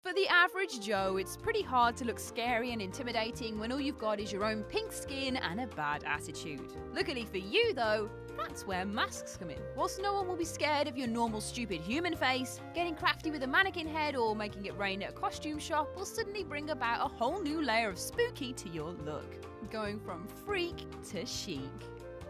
For the average Joe, it's pretty hard to look scary and intimidating when all you've got is your own pink skin and a bad attitude. Luckily for you though, that's where masks come in. Whilst no one will be scared of your normal stupid human face, getting crafty with a mannequin head or making it rain at a costume shop will suddenly bring about a whole new layer of spooky to your look, going from freak to chic.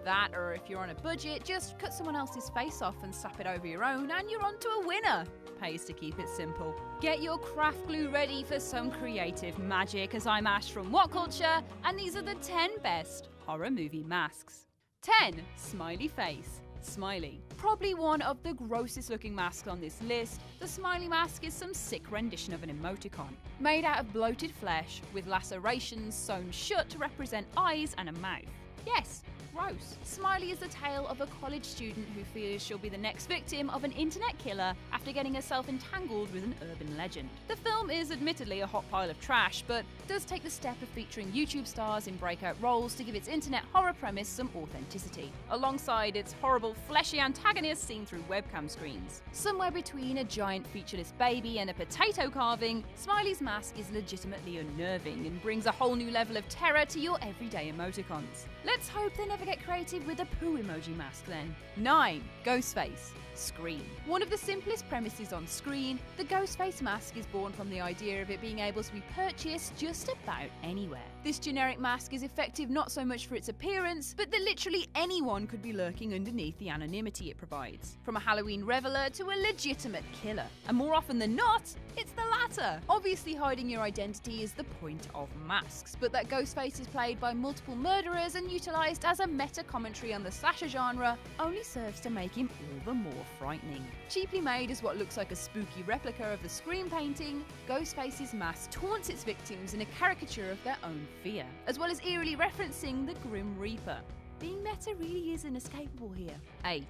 That, or if you're on a budget, just cut someone else's face off and slap it over your own and you're on to a winner. Pays to keep it simple. Get your craft glue ready for some creative magic, as I'm Ash from What Culture, and these are the 10 best horror movie masks. 10. Smiley face. Smiley. Probably one of the grossest looking masks on this list, the smiley mask is some sick rendition of an emoticon. Made out of bloated flesh, with lacerations sewn shut to represent eyes and a mouth. Yes, gross. Smiley is the tale of a college student who fears she'll be the next victim of an internet killer after getting herself entangled with an urban legend. The film is admittedly a hot pile of trash, but does take the step of featuring YouTube stars in breakout roles to give its internet horror premise some authenticity, alongside its horrible fleshy antagonist seen through webcam screens. Somewhere between a giant featureless baby and a potato carving, Smiley's mask is legitimately unnerving and brings a whole new level of terror to your everyday emoticons. Let's hope they never get creative with a poo emoji mask then. 9. Ghostface. Scream. One of the simplest premises on Scream, the Ghostface mask is born from the idea of it being able to be purchased just about anywhere. This generic mask is effective not so much for its appearance, but that literally anyone could be lurking underneath the anonymity it provides. From a Halloween reveler to a legitimate killer. And more often than not, it's the latter. Obviously hiding your identity is the point of masks, but that Ghostface is played by multiple murderers and utilised as a meta-commentary on the slasher genre only serves to make him all the more frightening. Cheaply made as what looks like a spooky replica of the Scream painting, Ghostface's mask taunts its victims in a caricature of their own fear, as well as eerily referencing the Grim Reaper. Being meta really is inescapable here. 8.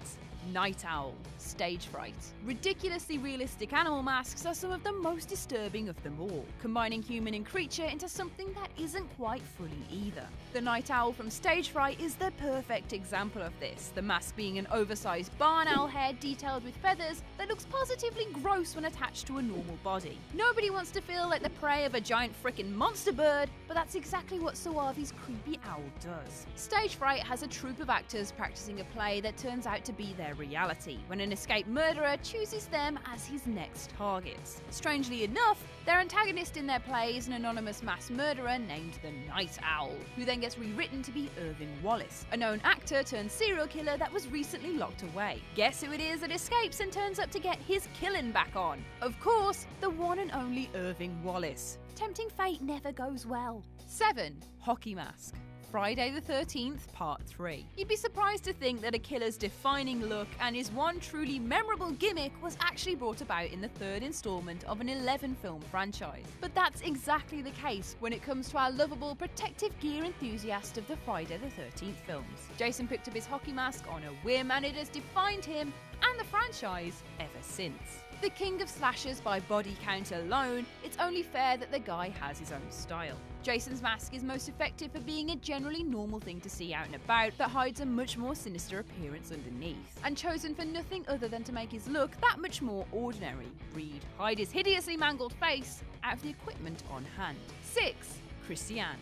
Night Owl. Stage fright. Ridiculously realistic animal masks are some of the most disturbing of them all, combining human and creature into something that isn't quite fully either. The Night Owl from Stage Fright is the perfect example of this, the mask being an oversized barn owl head detailed with feathers that looks positively gross when attached to a normal body. Nobody wants to feel like the prey of a giant frickin' monster bird, but that's exactly what Soavi's creepy owl does. Stage Fright has a troupe of actors practicing a play that turns out to be their reality, when an escaped murderer chooses them as his next targets. Strangely enough, their antagonist in their play is an anonymous mass murderer named the Night Owl, who then gets rewritten to be Irving Wallace, a known actor turned serial killer that was recently locked away. Guess who it is that escapes and turns up to get his killing back on? Of course, the one and only Irving Wallace. Tempting fate never goes well. 7. Hockey mask. Friday the 13th, Part 3. You'd be surprised to think that a killer's defining look and his one truly memorable gimmick was actually brought about in the third installment of an 11-film franchise. But that's exactly the case when it comes to our lovable protective gear enthusiast of the Friday the 13th films. Jason picked up his hockey mask on a whim and it has defined him and the franchise ever since. The king of slashers by body count alone, it's only fair that the guy has his own style. Jason's mask is most effective for being a generally normal thing to see out and about that hides a much more sinister appearance underneath, and chosen for nothing other than to make his look that much more ordinary. Read, hide his hideously mangled face out of the equipment on hand. 6. Christiane.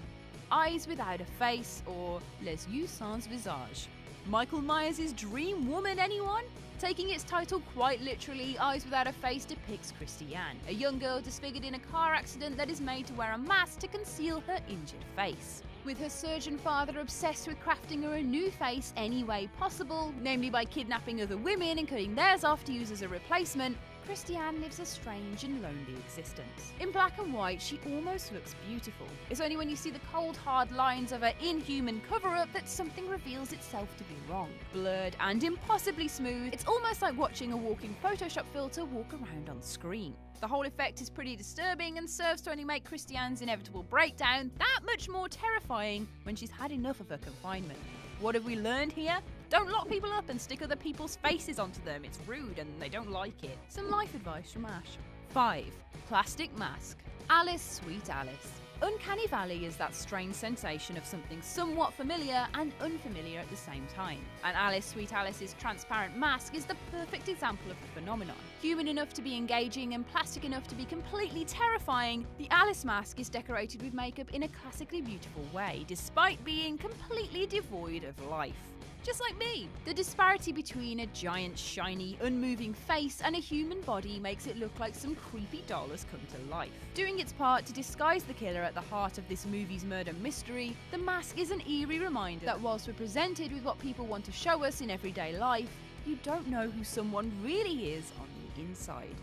Eyes without a face, or les yeux sans visage. Michael Myers' dream woman, anyone? Taking its title quite literally, Eyes Without a Face depicts Christiane, a young girl disfigured in a car accident that is made to wear a mask to conceal her injured face. With her surgeon father obsessed with crafting her a new face any way possible, namely by kidnapping other women and cutting theirs off to use as a replacement, Christiane lives a strange and lonely existence. In black and white, she almost looks beautiful. It's only when you see the cold, hard lines of her inhuman cover-up that something reveals itself to be wrong. Blurred and impossibly smooth, it's almost like watching a walking Photoshop filter walk around on screen. The whole effect is pretty disturbing and serves to only make Christiane's inevitable breakdown that much more terrifying when she's had enough of her confinement. What have we learned here? Don't lock people up and stick other people's faces onto them. It's rude and they don't like it. Some life advice from Ash. 5. Plastic mask. Alice, sweet Alice. Uncanny Valley is that strange sensation of something somewhat familiar and unfamiliar at the same time. And Alice, Sweet Alice's transparent mask is the perfect example of the phenomenon. Human enough to be engaging and plastic enough to be completely terrifying, the Alice mask is decorated with makeup in a classically beautiful way, despite being completely devoid of life. Just like me. The disparity between a giant, shiny, unmoving face and a human body makes it look like some creepy doll has come to life. Doing its part to disguise the killer at the heart of this movie's murder mystery, the mask is an eerie reminder that whilst we're presented with what people want to show us in everyday life, you don't know who someone really is on the inside.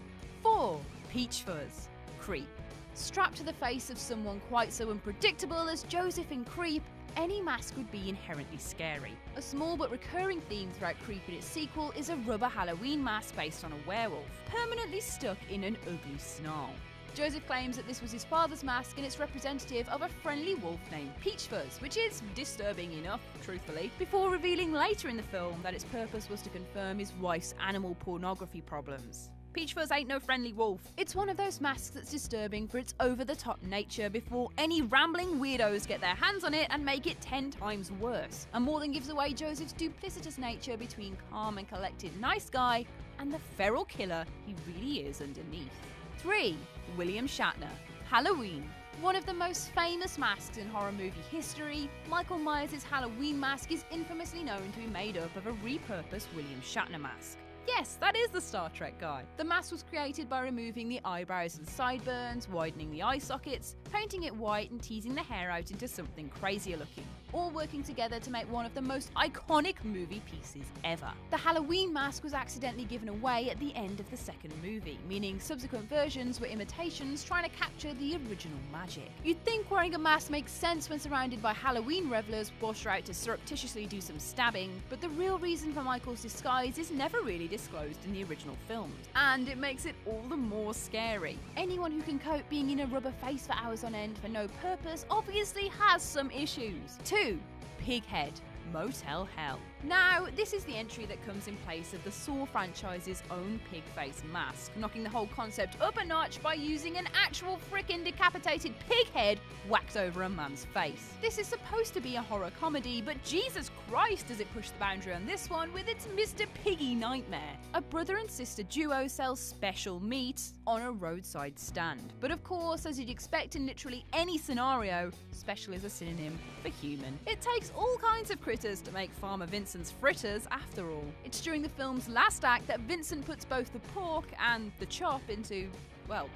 4. Peach Fuzz. Creep. Strapped to the face of someone quite so unpredictable as Joseph in Creep, any mask would be inherently scary. A small but recurring theme throughout Creep and its sequel is a rubber Halloween mask based on a werewolf, permanently stuck in an ugly snarl. Joseph claims that this was his father's mask and it's representative of a friendly wolf named Peach Fuzz, which is disturbing enough, truthfully, before revealing later in the film that its purpose was to confirm his wife's animal pornography problems. Peach Fuzz ain't no friendly wolf. It's one of those masks that's disturbing for its over-the-top nature before any rambling weirdos get their hands on it and make it 10 times worse, and more than gives away Joseph's duplicitous nature between calm and collected nice guy and the feral killer he really is underneath. 3. William Shatner. Halloween. One of the most famous masks in horror movie history, Michael Myers' Halloween mask is infamously known to be made up of a repurposed William Shatner mask. Yes, that is the Star Trek guy. The mask was created by removing the eyebrows and sideburns, widening the eye sockets, painting it white and teasing the hair out into something crazier looking, all working together to make one of the most iconic movie pieces ever. The Halloween mask was accidentally given away at the end of the second movie, meaning subsequent versions were imitations trying to capture the original magic. You'd think wearing a mask makes sense when surrounded by Halloween revelers whilst you're out to surreptitiously do some stabbing, but the real reason for Michael's disguise is never really disclosed in the original films, and it makes it all the more scary. Anyone who can cope being in a rubber face for hours on end for no purpose obviously has some issues. 2. Pighead. Motel Hell. Now, this is the entry that comes in place of the Saw franchise's own pig face mask, knocking the whole concept up a notch by using an actual frickin' decapitated pig head whacked over a man's face. This is supposed to be a horror comedy, but Jesus Christ does it push the boundary on this one with its Mr. Piggy nightmare. A brother and sister duo sells special meat on a roadside stand. But of course, as you'd expect in literally any scenario, special is a synonym for human. It takes all kinds of critters to make Farmer Vincent's fritters after all. It's during the film's last act that Vincent puts both the pork and the chop into, well,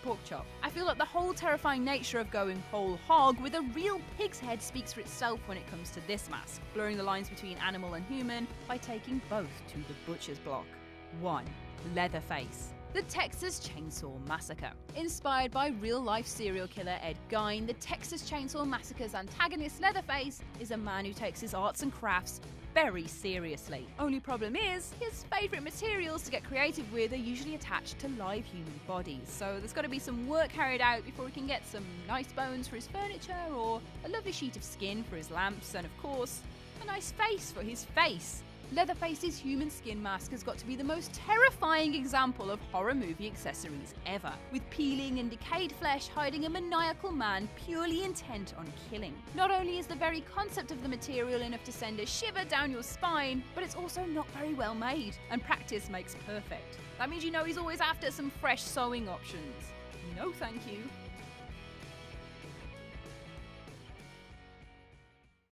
pork chop. I feel like the whole terrifying nature of going whole hog with a real pig's head speaks for itself when it comes to this mask, blurring the lines between animal and human by taking both to the butcher's block. 1. Leatherface. The Texas Chainsaw Massacre. Inspired by real-life serial killer Ed Gein, the Texas Chainsaw Massacre's antagonist Leatherface is a man who takes his arts and crafts very seriously. Only problem is, his favourite materials to get creative with are usually attached to live human bodies, so there's got to be some work carried out before he can get some nice bones for his furniture, or a lovely sheet of skin for his lamps, and of course, a nice face for his face. Leatherface's human skin mask has got to be the most terrifying example of horror movie accessories ever, with peeling and decayed flesh hiding a maniacal man purely intent on killing. Not only is the very concept of the material enough to send a shiver down your spine, but it's also not very well made, and practice makes perfect. That means you know he's always after some fresh sewing options. No thank you.